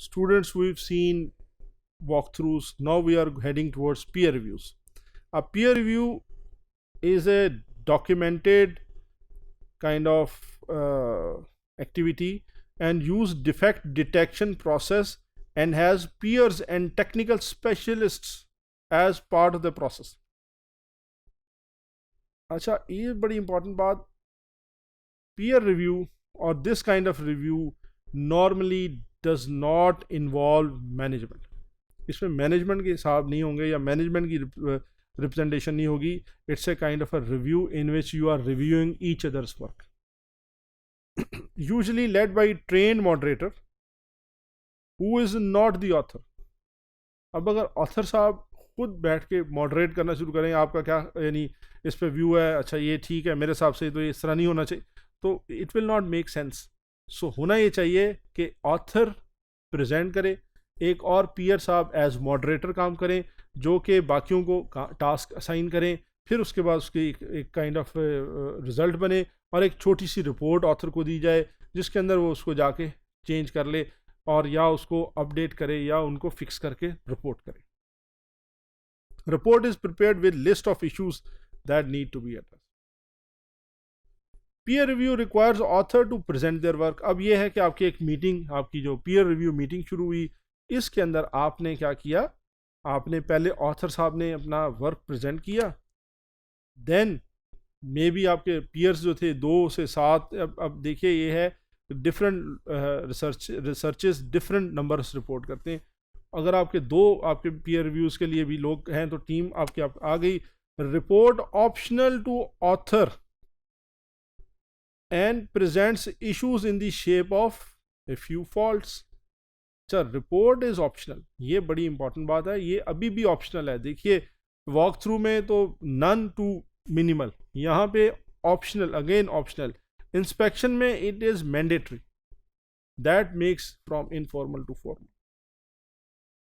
students, we've seen walkthroughs. Now we are heading towards peer reviews. A peer review is a documented kind of activity and use defect detection process and has peers and technical specialists as part of the process. अच्छा, ये बड़ी important बात, peer review or this kind of review normally does not involve management. इसमें management के हिसाब नहीं होंगे या मैनेजमेंट की रिप्रेजेंटेशन नहीं होगी. It's a kind of a review in which you are reviewing each others work, usually led by trained moderator who is not the author. अब अगर ऑथर साहब खुद बैठ के मॉडरेट करना शुरू करें, आपका क्या यानी इस पे व्यू है, अच्छा ये ठीक है, मेरे हिसाब से तो इस तरह नहीं होना चाहिए, तो it will not make sense. So होना ये चाहिए कि ऑथर प्रेजेंट करे, एक और पीयर साहब एज मॉडरेटर काम करें जो कि बाकियों को टास्क असाइन करें, फिर उसके बाद उसकी एक काइंड ऑफ रिजल्ट बने और एक छोटी सी रिपोर्ट ऑथर को दी जाए जिसके अंदर वो उसको जाके चेंज कर ले और या उसको अपडेट करे या उनको फिक्स करके रिपोर्ट करे. Report is prepared with list of issues that need to be addressed. Peer review requires author to present their work. अब ये है कि आपकी एक मीटिंग, आपकी जो पीयर रिव्यू मीटिंग शुरू हुई, इसके अंदर आपने क्या किया, आपने पहले ऑथर साहब ने अपना वर्क प्रेजेंट किया, देन मे बी आपके पीयर्स जो थे 2 से 7, अब देखिए ये है different researches different numbers report करते हैं. अगर आपके 2 आपके पीयर रिव्यूज़ के लिए भी लोग हैं तो टीम आपकी आ गई. Report optional to author and presents issues in the shape of a few faults. अच्छा, रिपोर्ट इज ऑप्शनल, ये बड़ी इंपॉर्टेंट बात है, ये अभी भी ऑप्शनल है. देखिए वॉक थ्रू में तो नन टू मिनिमल, यहाँ पे ऑप्शनल, अगेन ऑप्शनल. इंस्पेक्शन में it is mandatory. That makes from informal to formal.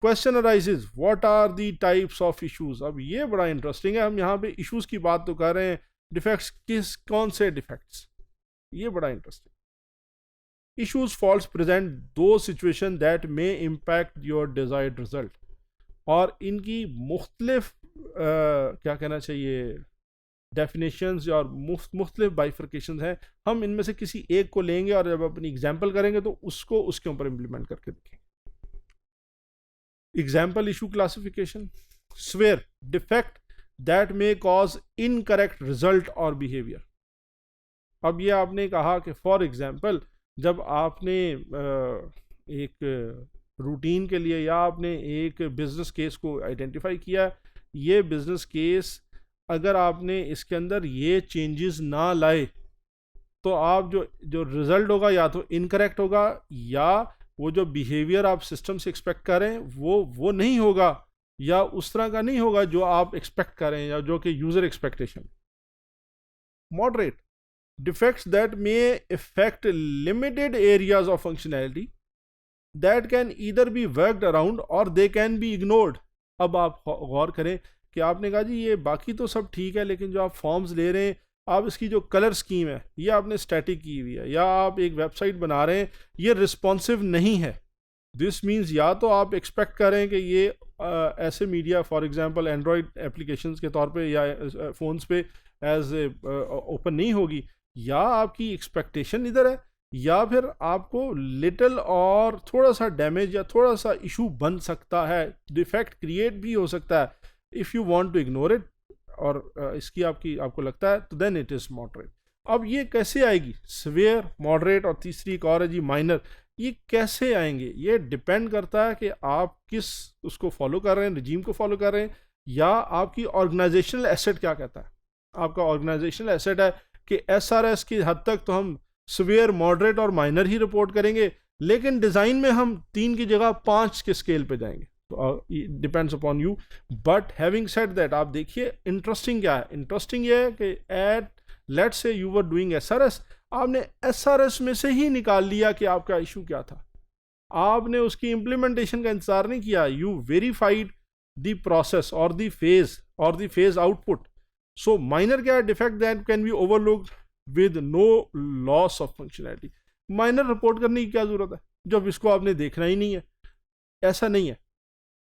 Question arises, what are the types of issues. अब ये बड़ा इंटरेस्टिंग है, हम यहाँ पे इश्यूज की बात तो कर रहे हैं, डिफेक्ट्स कौन से डिफेक्ट्स, ये बड़ा interesting. Issues faults present those situation that may impact your desired result. और इनकी मुख्तलिफ क्या कहना चाहिए डेफिनेशंस और मुख्तलिफ बाइफर्केशंस हैं. हम इनमें से किसी एक को लेंगे और जब अपनी एग्जांपल करेंगे तो उसको उसके ऊपर इम्प्लीमेंट करके देखेंगे. Example, issue classification. Swear, defect that may cause incorrect result और बिहेवियर. अब ये आपने कहा कि फॉर एग्जांपल जब आपने एक रूटीन के लिए या आपने एक बिज़नेस केस को आइडेंटिफाई किया, ये बिज़नेस केस अगर आपने इसके अंदर ये चेंजेस ना लाए तो आप जो रिज़ल्ट होगा या तो इनकरेक्ट होगा या वो जो बिहेवियर आप सिस्टम से एक्सपेक्ट कर रहे हैं वो नहीं होगा या उस तरह का नहीं होगा जो आप एक्सपेक्ट कर रहे हैं या जो कि user expectation. Moderate, defects that may affect limited areas of functionality that can either be worked around or they can be ignored. अब आप गौर करें कि आपने कहा जी ये बाकी तो सब ठीक है, लेकिन जो आप फॉर्म्स ले रहे हैं, आप इसकी जो कलर स्कीम है ये आपने स्टैटिक की हुई है, या आप एक वेबसाइट बना रहे हैं ये रिस्पॉन्सिव नहीं है. दिस मीन्स या तो आप एक्सपेक्ट करें कि ये ऐसे media for example Android applications के तौर पे या फ़ोन्स पे एज ओपन नहीं होगी, या आपकी एक्सपेक्टेशन इधर है, या फिर आपको लिटिल और थोड़ा सा डैमेज या थोड़ा सा इशू बन सकता है, डिफेक्ट क्रिएट भी हो सकता है. If you want to ignore it और इसकी आपको लगता है तो देन इट इज़ मॉडरेट. अब ये कैसे आएगी, सवेयर, मॉडरेट और तीसरी एक और है जी माइनर. ये कैसे आएंगे, ये डिपेंड करता है कि आप किस उसको फॉलो कर रहे हैं, रिजीम को फॉलो कर रहे हैं, या आपकी ऑर्गेनाइजेशनल एसेट क्या कहता है. आपका ऑर्गेनाइजेशनल एसेट है कि SRS की हद तक तो हम सवेयर, मॉडरेट और माइनर ही रिपोर्ट करेंगे, लेकिन डिज़ाइन में हम 3 की जगह 5 के स्केल पे जाएंगे. तो depends upon you. But having said that, आप देखिए इंटरेस्टिंग क्या है. इंटरेस्टिंग ये है कि at let's say you were doing SRS, आपने SRS में से ही निकाल लिया कि आपका इशू क्या था. आपने उसकी इम्प्लीमेंटेशन का इंतजार नहीं किया. यू वेरीफाइड द प्रोसेस और the phase output. So minor क्या है, defect that can be overlooked with no loss of functionality. Minor report करने की क्या जरूरत है जब इसको आपने देखना ही नहीं है. ऐसा नहीं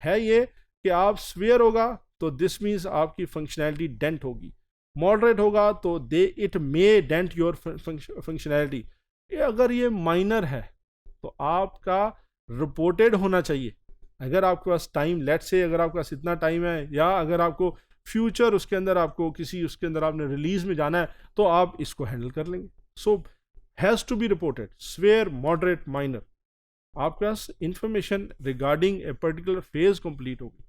है ये कि आप स्वेयर होगा तो दिस मीन्स आपकी फंक्शनैलिटी डेंट होगी, मॉडरेट होगा तो it may dent your functionality. अगर ये माइनर है तो आपका रिपोर्टेड होना चाहिए। अगर आपके पास टाइम, लेट्स से अगर आपके पास इतना टाइम है, या अगर आपको फ्यूचर उसके अंदर आपको किसी उसके अंदर आपने रिलीज में जाना है, तो आप इसको हैंडल कर लेंगे। So has to be reported, severe, moderate, minor. आपके पास information regarding a particular phase complete होगी।